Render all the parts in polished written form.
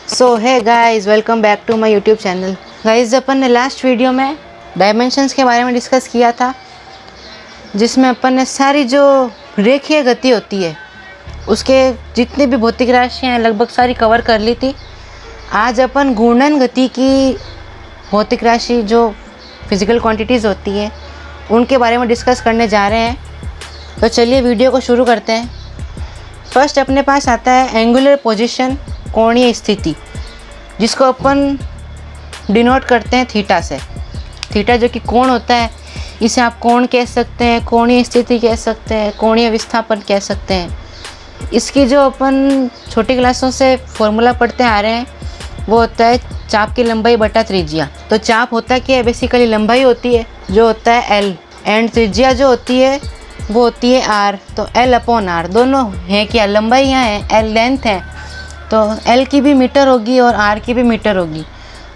So hi guys, welcome back to my YouTube channel. Guys, अपन ने last video में dimensions के बारे में डिस्कस किया था, जिसमें अपन ने सारी जो रेखीय गति होती है उसके जितने भी भौतिक राशियाँ हैं लगभग सारी कवर कर ली थी। आज अपन घूर्णन गति की भौतिक राशि जो फिज़िकल क्वांटिटीज़ होती हैं उनके बारे में डिस्कस करने जा रहे हैं। तो चलिए वीडियो को शुरू करते हैं। फर्स्ट अपने पास आता है एंगुलर पोजीशन, कोणीय स्थिति, जिसको अपन डिनोट करते हैं थीटा से। थीटा जो कि कोण होता है, इसे आप कोण कह सकते हैं, कोणीय स्थिति कह सकते हैं, कोणीय विस्थापन कह सकते हैं। इसकी जो अपन छोटी क्लासों से फॉर्मूला पढ़ते आ रहे हैं वो होता है चाप की लंबाई बटा त्रिज्या। तो चाप होता क्या है, बेसिकली लंबाई होती है जो होता है एल, एंड त्रिज्या जो होती है वो होती है आर। तो एल अपॉन आर दोनों हैं क्या, लंबाई यहाँ है, एल लेंथ है, तो एल की भी मीटर होगी और आर की भी मीटर होगी।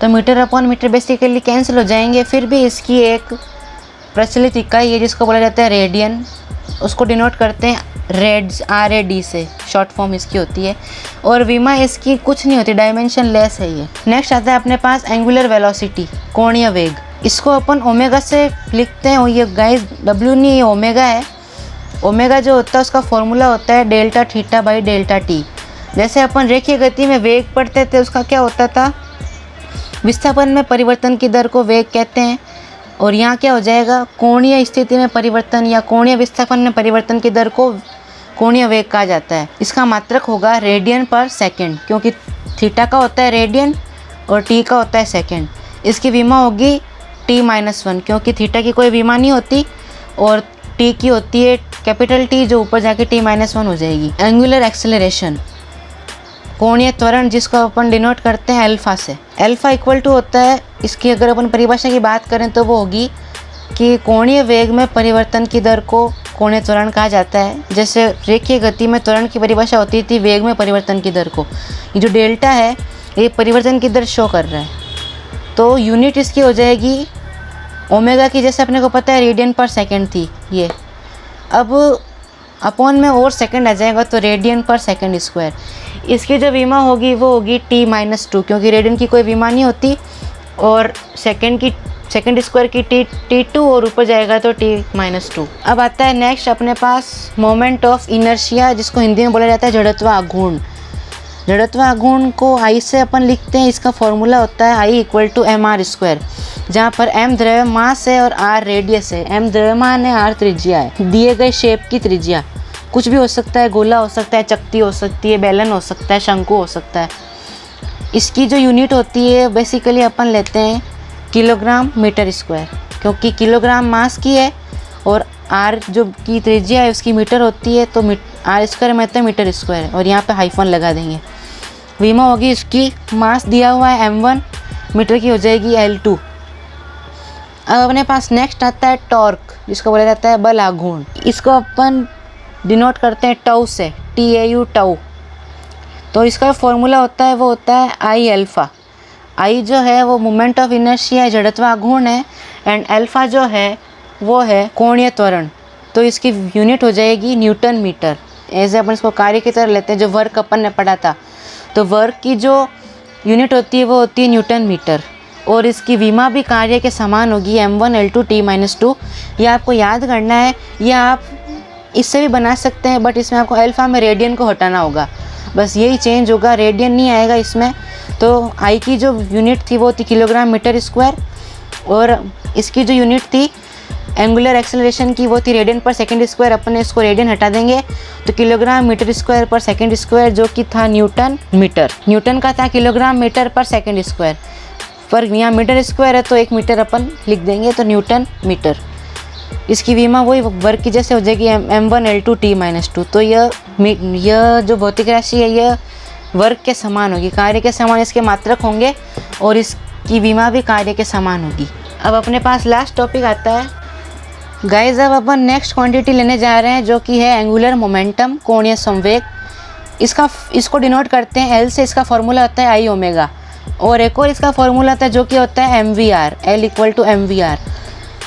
तो metre upon metre basically cancel हो जाएंगे। फिर भी इसकी एक प्रचलित इकाई है जिसको बोला जाता है रेडियन, उसको डिनोट करते हैं रेड्स, RAD से शॉर्ट फॉर्म इसकी होती है। और विमा इसकी कुछ नहीं होती, डायमेंशन लेस है ये। नेक्स्ट आता है अपने पास एंगुलर वेलोसिटी, कोणीय वेग। इसको अपन ओमेगा से लिखते हैं। ये गाइस W नहीं, ये ओमेगा है। ओमेगा जो होता है उसका फॉर्मूला होता है delta theta by delta T. जैसे अपन रेखीय गति में वेग पढ़ते थे, उसका क्या होता था, विस्थापन में परिवर्तन की दर को वेग कहते हैं। और यहाँ क्या हो जाएगा, कोणीय स्थिति में परिवर्तन या कोणीय विस्थापन में परिवर्तन की दर को कोणीय वेग कहा जाता है। इसका मात्रक होगा रेडियन पर सेकेंड, क्योंकि थीटा का होता है रेडियन और टी का होता है सेकेंड। इसकी विमा होगी T-1, क्योंकि थीटा की कोई विमा नहीं होती और टी की होती है कैपिटल T, जो ऊपर जाके T-1 हो जाएगी। एंगुलर एक्सेलरेशन, कोणीय त्वरण, जिसको अपन डिनोट करते हैं अल्फा से। अल्फा इक्वल टू होता है, इसकी अगर अपन परिभाषा की बात करें तो वो होगी कि कोणीय वेग में परिवर्तन की दर को कोणीय त्वरण कहा जाता है। जैसे रेखीय गति में त्वरण की परिभाषा होती थी वेग में परिवर्तन की दर को। ये जो डेल्टा है ये परिवर्तन की दर शो कर रहा है, तो यूनिट इसकी हो जाएगी ओमेगा की, जैसे अपने को पता है रेडियन पर सेकेंड थी ये। अब अपॉन में और सेकंड आ जाएगा तो रेडियन पर सेकंड स्क्वायर। इसकी जो विमा होगी वो होगी T-2, क्योंकि रेडियन की कोई विमा नहीं होती, और सेकंड स्क्वायर की T2 और ऊपर जाएगा तो T-2। अब आता है नेक्स्ट अपने पास मोमेंट ऑफ इनर्शिया, जिसको हिंदी में बोला जाता है जड़त्व आघूर्ण। जड़त्व आघूर्ण को I से अपन लिखते हैं। इसका फॉर्मूला होता है I = mr², जहाँ पर m द्रव्यमान है और r रेडियस है। m द्रव्यमान है, r त्रिज्या है। दिए गए शेप की त्रिज्या कुछ भी हो सकता है, गोला हो सकता है, चकती हो सकती है, बेलन हो सकता है, शंकु हो सकता है। इसकी जो यूनिट होती है बेसिकली अपन लेते हैं किलोग्राम मीटर स्क्वायर, क्योंकि किलोग्राम मास की है और r जो की त्रिज्या है उसकी मीटर होती है, तो r² में तो मीटर स्क्वायर, और यहाँ पे हाइफन लगा देंगे। विमा होगी इसकी, मास दिया हुआ है m1, मीटर की हो जाएगी L2। अब अपने पास नेक्स्ट आता है टॉर्क, जिसको बोला जाता है बल आघूर्ण। इसको अपन डिनोट करते हैं टाउ से, TAU टाउ। तो इसका फॉर्मूला होता है वो होता है I अल्फ़ा। I जो है वो मोमेंट ऑफ इनर्शिया है, जड़त्व आघूर्ण है, एंड अल्फ़ा जो है वो है कोणीय त्वरण। तो इसकी यूनिट हो जाएगी न्यूटन मीटर। ऐसे अपन इसको कार्य की तरह लेते हैं, जो वर्क अपन ने पढ़ा था। तो वर्क की जो यूनिट होती है वो होती है न्यूटन मीटर, और इसकी विमा भी कार्य के समान होगी m1L2 T-2। यह आपको याद करना है, या आप इससे भी बना सकते हैं, बट इसमें आपको अल्फ़ा में रेडियन को हटाना होगा, बस यही चेंज होगा, रेडियन नहीं आएगा इसमें। तो I की जो यूनिट थी वो थी किलोग्राम मीटर स्क्वायर, और इसकी जो यूनिट थी एंगुलर एक्सेलरेशन की वो थी रेडियन पर सेकंड स्क्वायर। अपन इसको रेडियन हटा देंगे तो किलोग्राम मीटर स्क्वायर पर सेकंड स्क्वायर, जो कि था न्यूटन मीटर। न्यूटन का था किलोग्राम मीटर पर सेकंड स्क्वायर, पर यहाँ मीटर स्क्वायर है तो 1 मीटर अपन लिख देंगे, तो न्यूटन मीटर। इसकी विमा वही वर्क की जैसे हो जाएगी m1L2 T-2। तो यह जो भौतिक राशि है यह वर्क के समान होगी, कार्य के समान इसके मात्रक होंगे, और इसकी विमा भी कार्य के समान होगी। अब अपने पास लास्ट टॉपिक आता है गाइस। अब अपन नेक्स्ट क्वांटिटी लेने जा रहे हैं जो कि है एंगुलर मोमेंटम, कोणीय संवेग। इसको डिनोट करते हैं L से। इसका फॉर्मूला होता है I ओमेगा, और एक और इसका फॉर्मूला होता है जो कि होता है mvr, L = mvr।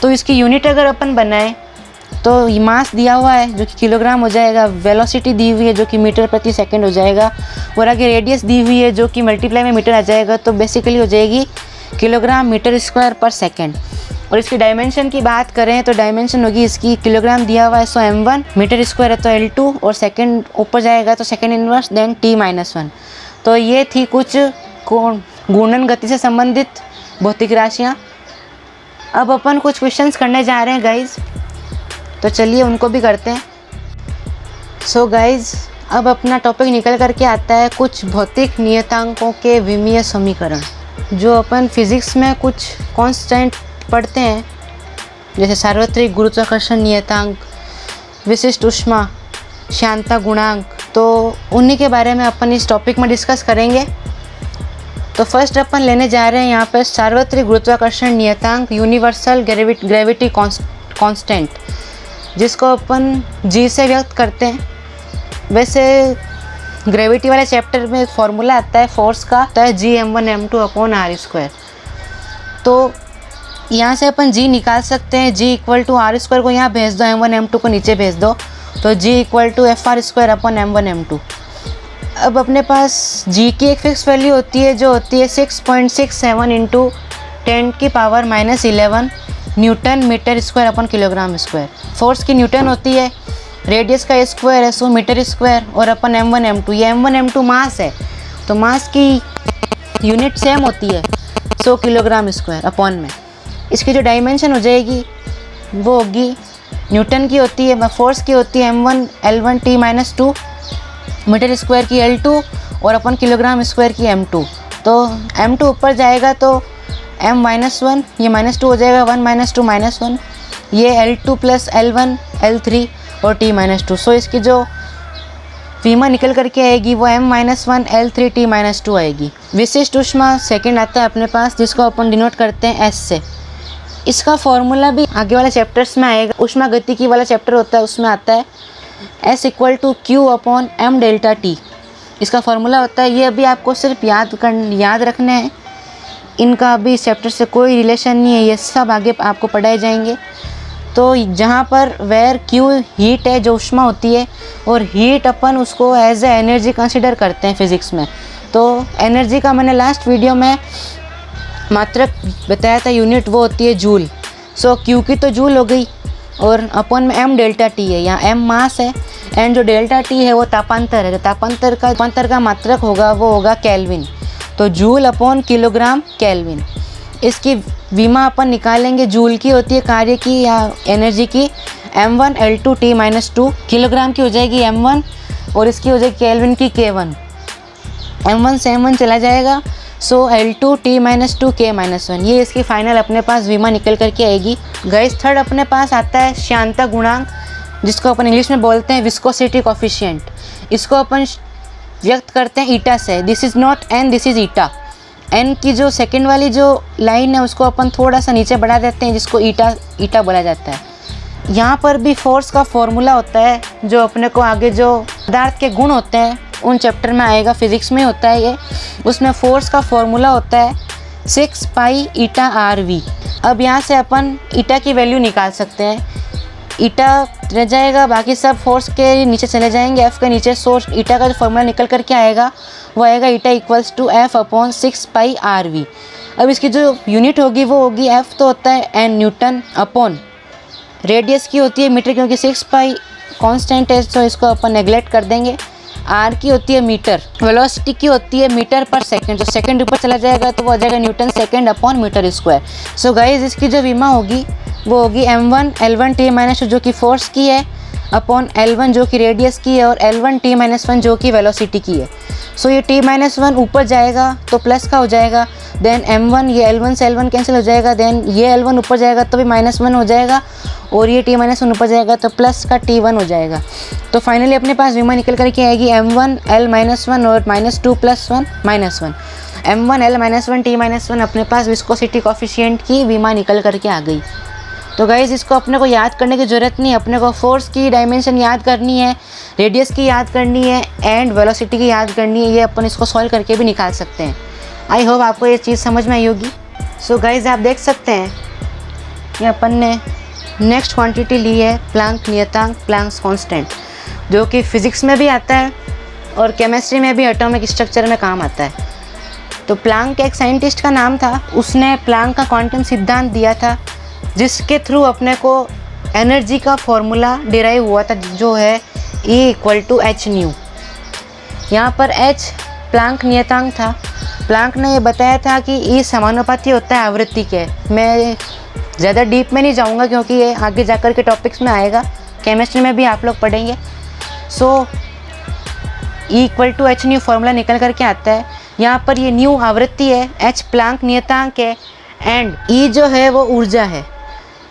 तो इसकी यूनिट अगर अपन बनाएं तो मास दिया हुआ है जो कि किलोग्राम हो जाएगा, वेलोसिटी दी हुई है जो कि मीटर प्रति सेकंड हो जाएगा, और आगे रेडियस दी हुई है जो कि मल्टीप्लाई में मीटर आ जाएगा, तो बेसिकली हो जाएगी किलोग्राम मीटर स्क्वायर पर सेकंड। और इसकी डायमेंशन की बात करें तो डायमेंशन होगी इसकी, किलोग्राम दिया हुआ है सो m1, मीटर स्क्वायर है तो L2, और सेकंड ऊपर जाएगा तो सेकंड इनवर्स देन t-1। तो ये थी कुछ घूर्णन गति से संबंधित भौतिक राशियाँ। अब अपन कुछ क्वेश्चंस करने जा रहे हैं गाइज, तो चलिए उनको भी करते हैं। सो गाइज अब अपना टॉपिक निकल करके आता है कुछ भौतिक नियतांकों के विमीय समीकरण, जो अपन फिजिक्स में कुछ कांस्टेंट पढ़ते हैं, जैसे सार्वत्रिक गुरुत्वाकर्षण नियतांक, विशिष्ट ऊष्मा, श्यानता गुणांक, तो उन्हीं के बारे में अपन इस टॉपिक में डिस्कस करेंगे। तो फर्स्ट अपन लेने जा रहे हैं यहाँ पर सार्वत्रिक गुरुत्वाकर्षण नियतांक, यूनिवर्सल ग्रेविटी कांस्टेंट, जिसको अपन जी से व्यक्त करते हैं। वैसे ग्रेविटी वाले चैप्टर में एक फॉर्मूला आता है फोर्स का, आता है Gm1m2/r²। तो यहाँ से अपन जी निकाल सकते हैं, G = r² को यहाँ भेज दो, m1m2 को नीचे भेज दो, तो G = Fr²/m1m2। अब अपने पास G की एक फिक्स वैल्यू होती है जो होती है 6.67 × 10⁻11 newton metre square/ kilogram square. Force की न्यूटन होती है, रेडियस का स्क्वायर है सो मीटर स्क्वायर, और अपन m1m2, ये m1m2 मास है, तो मास की यूनिट सेम होती है सो किलोग्राम स्क्वायर अपॉन में। इसकी जो डायमेंशन हो जाएगी वो होगी, न्यूटन की होती है, फोर्स की होती है m1 L1 t-2, metre square की L2, और अपन किलोग्राम स्क्वायर की m2। तो m2 ऊपर जाएगा तो m-1, ये -2 हो जाएगा, 1 - 2 -1, ये L2 + L1 L3 और t-2। सो इसकी जो विमा निकल करके आएगी वो m-1 L3 t-2 आएगी। विशिष्ट ऊष्मा सेकंड आता है अपने पास, जिसको अपन डिनोट करते हैं S से। इसका फॉर्मूला भी आगे वाले चैप्टर्स में आएगा, ऊष्मा गतिकी वाला चैप्टर होता है उसमें आता है, S = Q/m ΔT इसका फॉर्मूला होता है। ये अभी आपको सिर्फ याद रखने हैं, इनका अभी इस चैप्टर से कोई रिलेशन नहीं है, ये सब आगे आपको पढ़ाए जाएंगे। तो जहाँ पर वेयर Q हीट है, जो ऊष्मा होती है, और हीट अपन उसको एज ए एनर्जी कंसिडर करते हैं फिज़िक्स में। तो एनर्जी का मैंने लास्ट वीडियो में मात्रक बताया था, यूनिट वो होती है जूल। सो Q की तो जूल हो गई, और अपॉन में m ΔT है, यहाँ m मास है एंड जो ΔT है वो तापांतर है, तो तापांतर का मात्रक होगा वो होगा केल्विन, तो जूल अपॉन किलोग्राम केल्विन। इसकी विमा अपन निकालेंगे, जूल की होती है कार्य की या एनर्जी की, m1 L2 t-2, किलोग्राम की हो जाएगी m1, और इसकी हो जाएगी केल्विन की K1। m1 से m1 चला जाएगा, सो L2 t-2 K-1, ये इसकी फाइनल अपने पास विमा निकल करके आएगी। गाइस थर्ड अपने पास आता है श्यानता गुणांक, जिसको अपन इंग्लिश में बोलते हैं विस्कोसिटी कोफिशिएंट। इसको अपन व्यक्त करते हैं ईटा से, this is not n, this is eta. n की जो सेकंड वाली जो लाइन है उसको अपन थोड़ा सा नीचे बढ़ा देते हैं, जिसको ईटा बोला जाता है। यहाँ पर भी फोर्स का फॉर्मूला होता है, जो अपने को आगे जो पदार्थ के गुण होते हैं उन चैप्टर में आएगा, फिजिक्स में होता है ये। उसमें फोर्स का फॉर्मूला होता है 6π∗rv। अब यहाँ से अपन ईटा की वैल्यू निकाल सकते हैं, ईटा रह जाएगा, बाकी सब फोर्स के नीचे चले जाएंगे, एफ के नीचे। सोर्स ईटा का जो फॉर्मूला निकल करके आएगा वो आएगा ईटा = F/6πrv। अब इसकी जो यूनिट होगी वो होगी, एफ तो होता है एन न्यूटन, अपॉन रेडियस की होती है मीटर, क्योंकि 6π कांस्टेंट है तो इसको अपन नेगलेक्ट कर देंगे। आर की होती है मीटर, वेलोसिटी की होती है मीटर पर सेकंड, जो सेकंड ऊपर चला जाएगा तो वो आ जाएगा newton second upon metre square. So guys इसकी जो विमा होगी वो होगी m1 L1 t-2 जो कि फोर्स की है, अपॉन L1 जो कि रेडियस की है, और L1 t-1 जो कि वेलोसिटी की है। सो ये t-1 ऊपर जाएगा तो प्लस का हो जाएगा, देन m1, ये L1 से L1 कैंसिल हो जाएगा, देन ये L1 ऊपर जाएगा तो भी -1 हो जाएगा, और ये t-1 ऊपर जाएगा तो प्लस का t1 हो जाएगा। तो फाइनली अपने पास विमा निकल करके आएगी m1 L-1 और -2 + 1 -1। m1 L-1 t-1 अपने पास विस्कोसिटी कोफिशिएंट की विमा निकल करके आ गई। तो गाइज़ इसको अपने को याद करने की ज़रूरत नहीं, अपने को फोर्स की डायमेंशन याद करनी है, रेडियस की याद करनी है, एंड वेलोसिटी की याद करनी है। ये अपन इसको सॉल्व करके भी निकाल सकते हैं। आई होप आपको ये चीज़ समझ में आई होगी। सो गाइज़ आप देख सकते हैं ये अपन ने नेक्स्ट क्वांटिटी ली है प्लैंक नियतांक, प्लैंक्स कांस्टेंट, जो कि फिज़िक्स में भी आता है और केमिस्ट्री में भी एटॉमिक स्ट्रक्चर में काम आता है। तो प्लैंक एक साइंटिस्ट का नाम था, उसने प्लैंक का क्वांटम सिद्धांत दिया था, जिसके थ्रू अपने को एनर्जी का फॉर्मूला डिराइव हुआ था, जो है E=h²। यहाँ पर h प्लैंक नियतांक था। प्लैंक ने ये बताया था कि E समानुपाती होता है आवृत्ति के। मैं ज़्यादा डीप में नहीं जाऊँगा क्योंकि ये आगे जाकर के टॉपिक्स में आएगा, केमिस्ट्री में भी आप लोग पढ़ेंगे। सो E=h फार्मूला निकल करके आता है। यहाँ पर ये न्यू आवृत्ति है, h प्लैंक नियतांक है एंड E जो है वो ऊर्जा है।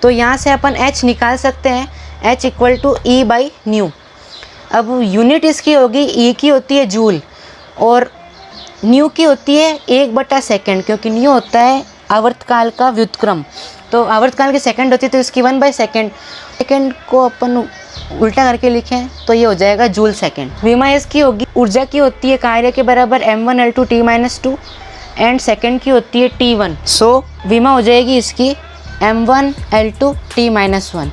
तो यहाँ से अपन h निकाल सकते हैं, h=E/ν। अब यूनिट इसकी होगी, E की होती है जूल और न्यू की होती है 1/सेकंड, क्योंकि न्यू होता है आवर्तकाल का व्युत्क्रम। तो आवर्तकाल की सेकंड होती है तो इसकी 1/सेकंड। सेकंड को अपन उल्टा करके लिखें तो ये हो जाएगा जूल सेकंड। विमा इसकी होगी, ऊर्जा की होती है कार्य के बराबर m1L2T-2 एंड सेकंड की होती है T1। सो विमा हो जाएगी इसकी m1L2T-1।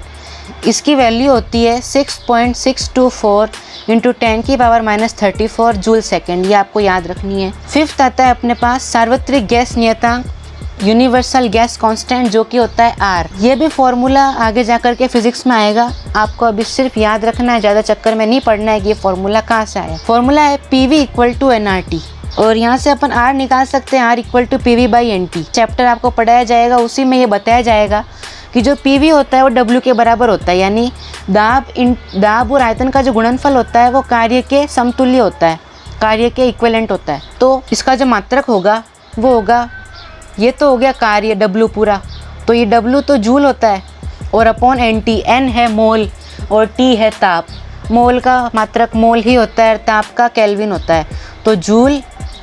इसकी वैल्यू होती है 6.624 × 10⁻³ जूल सेकेंड। ये आपको याद रखनी है। फिफ्थ आता है अपने पास सार्वत्रिक गैस नियतांक, यूनिवर्सल गैस कांस्टेंट, जो कि होता है R। ये भी फॉर्मूला आगे जाकर के फिजिक्स में आएगा, आपको अभी सिर्फ याद रखना है, ज़्यादा चक्कर में नहीं पड़ना है कि ये फॉर्मूला कहाँ से आया। फॉर्मूला है PV=nRT और यहाँ से अपन R निकाल सकते हैं, R=PV/NT। चैप्टर आपको पढ़ाया जाएगा, उसी में ये बताया जाएगा कि जो PV होता है वो W के बराबर होता है, यानी दाब और आयतन का जो गुणनफल होता है वो कार्य के समतुल्य होता है, कार्य के इक्विवेलेंट होता है। तो इसका जो मात्रक होगा वो होगा, ये तो हो गया कार्य W पूरा, तो ये W तो जूल होता है और अपॉन NT, N है मोल और T है ताप। मोल का मात्रक मोल ही होता है, ताप का केल्विन होता है। तो जूल,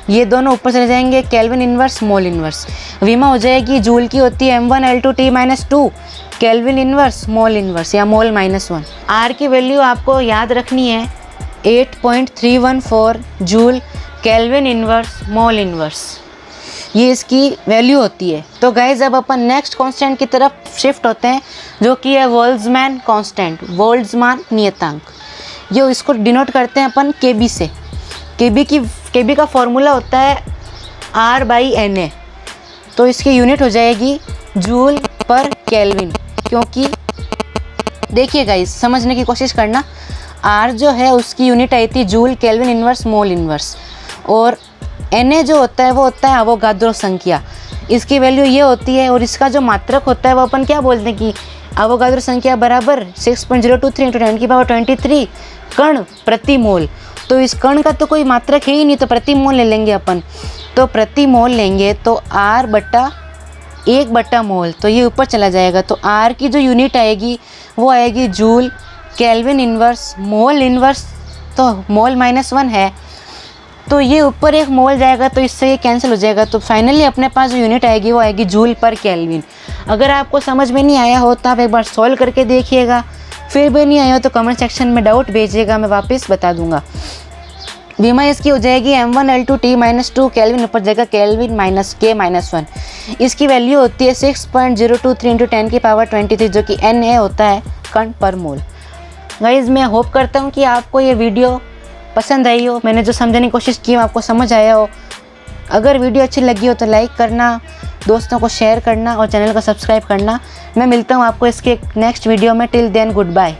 ये दोनों ऊपर चले जाएंगे, केल्विन इन्वर्स मोल इन्वर्स। विमा हो जाएगी, जूल की होती है m1L2T-2, केल्विन इन्वर्स मोल इन्वर्स या मोल -1। R की वैल्यू आपको याद रखनी है 8.314 जूल केल्विन इन्वर्स मोल इन्वर्स, ये इसकी वैल्यू होती है। तो गाइज अब अपन नेक्स्ट कांस्टेंट की तरफ शिफ्ट होते हैं, जो कि है बोल्ट्जमैन कांस्टेंट, बोल्ट्जमान नियतांक। ये इसको डिनोट करते हैं अपन KB से। KB का फॉर्मूला होता है R/Na, तो इसकी यूनिट हो जाएगी जूल पर केल्विन। क्योंकि देखिए गाइस, समझने की कोशिश करना, R जो है उसकी यूनिट आई थी जूल केल्विन इन्वर्स मोल इन्वर्स, और Na जो होता है वो होता है अवोगाद्रो संख्या, इसकी वैल्यू ये होती है। और इसका जो मात्रक होता है वो अपन क्या बोलते हैं कि अवोगाद्रो संख्या बराबर 6.023 × 10⁻23 कण प्रति मोल। तो इस कण का तो कोई मात्रक है ही नहीं, तो प्रति मोल ले लेंगे अपन। तो प्रति मोल लेंगे तो R/1/मोल, तो ये ऊपर चला जाएगा। तो R की जो यूनिट आएगी वो आएगी जूल केल्विन इन्वर्स मोल इन्वर्स, तो मोल -1 है तो ये ऊपर एक मोल जाएगा, तो इससे ये कैंसिल हो जाएगा। तो फाइनली अपने पास जो यूनिट आएगी वो आएगी जूल पर केल्विन। अगर आपको समझ में नहीं आया हो तो आप एक बार सॉल्व करके देखिएगा, फिर भी नहीं आया हो तो कमेंट सेक्शन में डाउट भेजिएगा, मैं वापस बता दूंगा। विमा इसकी हो जाएगी m1L2T-2 केल्विन, ऊपर जाएगा केल्विन -K-1। इसकी वैल्यू होती है 6.023 × 10⁻23, जो कि Na होता है कण पर मोल। गाइज मैं होप करता हूँ कि आपको ये वीडियो पसंद आई हो, मैंने जो समझाने की कोशिश की आपको समझ आया हो। अगर वीडियो अच्छी लगी हो तो लाइक करना, दोस्तों को शेयर करना और चैनल को सब्सक्राइब करना। मैं मिलता हूँ आपको इसके नेक्स्ट वीडियो में। Till then good bye.